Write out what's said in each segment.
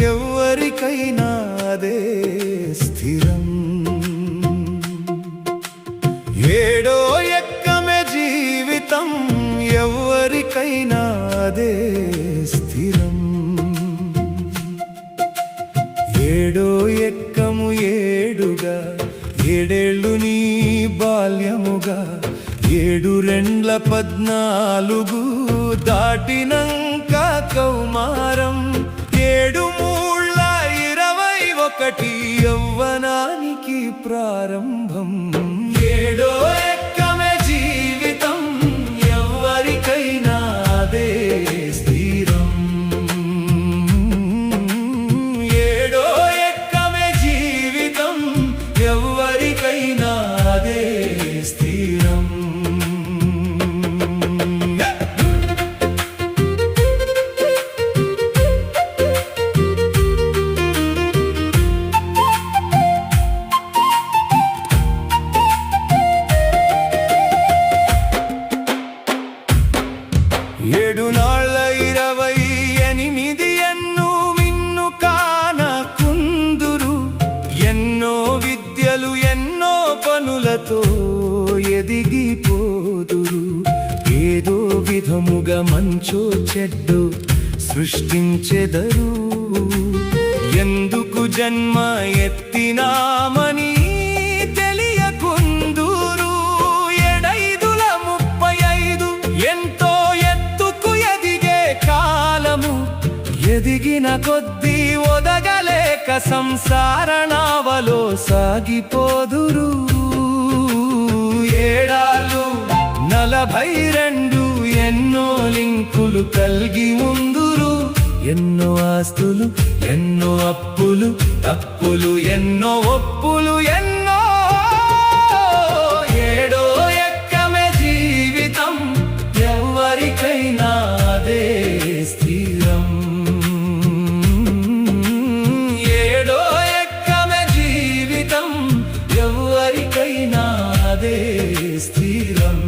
ఎవరికైనా అదే స్థిరం. ఏడో ఎక్కమే జీవితం, ఎవరికైనా అదే స్థిరం. ఏడో ఎక్కము ఏడుగా, ఏడేళ్ళు నీ బాల్యముగా, 7 2 14 దాటినంక కౌమారం, 7 3 21 యవ్వనానికి ప్రారంభం. ఏడో ఎక్కమే జీవితం, ఎవరికైనా అదే స్థిరం. ఏడో ఎక్కమే జీవితం, ఎవరికైనా అదే స్థిరం. ఏడు నాళ్ళ 28 ఎన్నో మిన్ను కాన కుందురు, ఎన్నో విద్యలు ఎన్నో పనులతో ఎదిగిపోదురు. ఏదో విధముగా మంచో చెడ్డో సృష్టించెదరు. ఎందుకు జన్మ ఎత్తినామని తెలియకుందురు. 7 5 ఎంతో ఎదిగిన కొద్దీ ఒదగలేక సంసార నావలో సాగిపోదురు. 7 42 ఎన్నో లింకులు కలిగి ఉందురు. ఎన్నో ఆస్తులు ఎన్నో అప్పులు, తప్పులు ఎన్నో ఒప్పులు ఎన్నో. ఏడో ఎక్కమే జీవితం, ఎవరికైనా అదే స్థిరం. ఎవరికైనా అదే స్థిరం.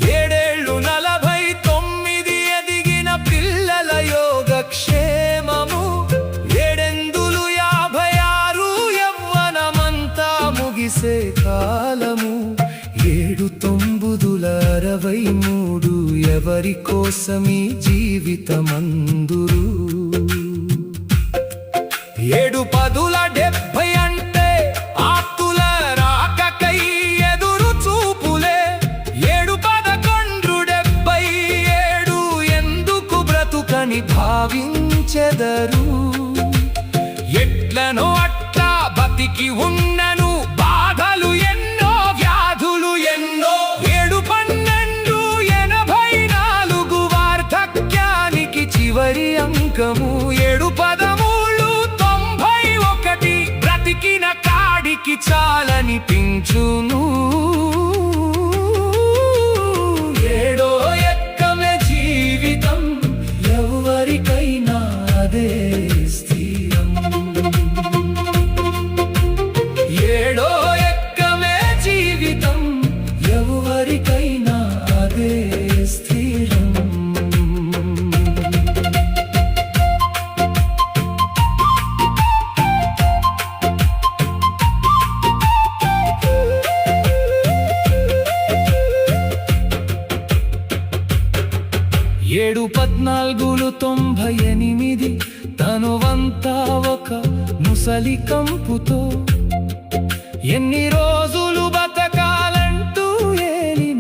7 49 ఎదిగిన పిల్లల యోగక్షేమము, 7 56 యవ్వనమంతా ముగిసే కాలము, 7 9 63 ఎవరి కోసమీ జీవితమందురు. 7 10 70 అంటే ఆప్తుల రాకకై ఎదురు చూపులే. 7 11 77 ఎందుకు బ్రతుకని భావించెదరు. ఎట్లనో అట్లా బతికి ఉన్నను, బాధలు ఎన్నో వ్యాధులు ఎన్నో. 7 12 84 వార్ధక్యానికి చివరి అంకము. 7 13 91 బ్రతికిన కాడికి చాలనిపించును. ఏడో ఎక్కమే జీవితం, ఎవరికైనా అదే స్థిరం. ఏడో ఎక్కమే జీవితం, ఎవరికైనా అదే స్థిరం. ఏడు 14 98 తనువంతా ఒక ముసలి కంపుతో, ఎన్ని రోజులు బతకాలంటూ ఏలిన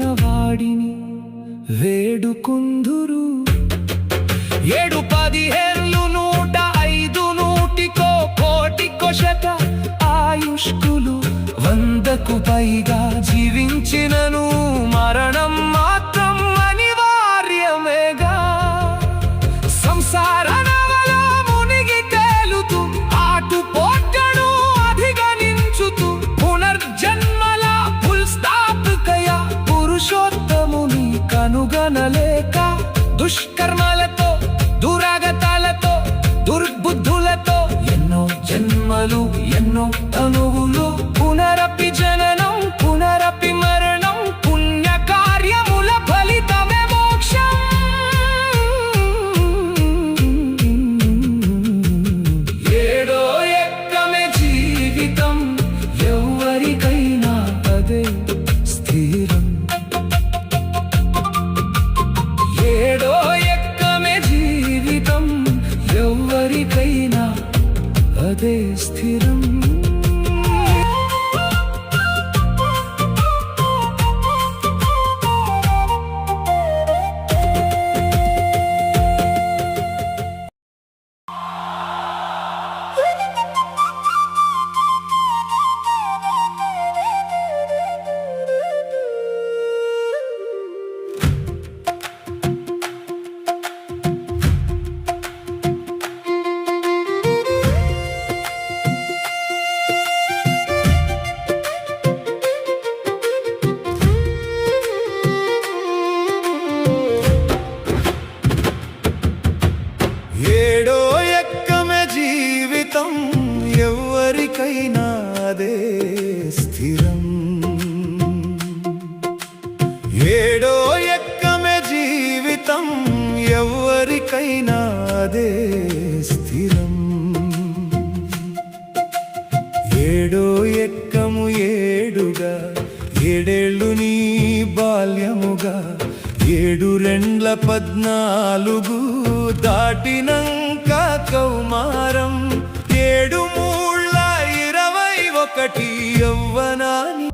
దుష్కర్మాలతో దురాగతాలతో దుర్బుద్ధులతో ఎన్నో జన్మలు ఎన్నో తనువులు పునరపి జననం పునరపి మరణం పుణ్యకార్యముల ఫలితమే మోక్షం ఏడో ఎక్కమే జీవితం ఎవరికైనా అదే స్థిరం ఏడో ఎక్కమే జీవితం ఎవరికైనా అదే స్థిరం ఏడో ఎక్కమే జీవితం ఎవరికైనా అదే స్థిరం ఏడో ఎక్కమే జీవితం ఎవరికైనా అదే స్థిరం ఏడో ఎక్కము ఏడుగా ఏడేళ్ళు నీ బాల్యముగా 7 దాటినంక కౌమారం 7 3 21 యవ్వనాని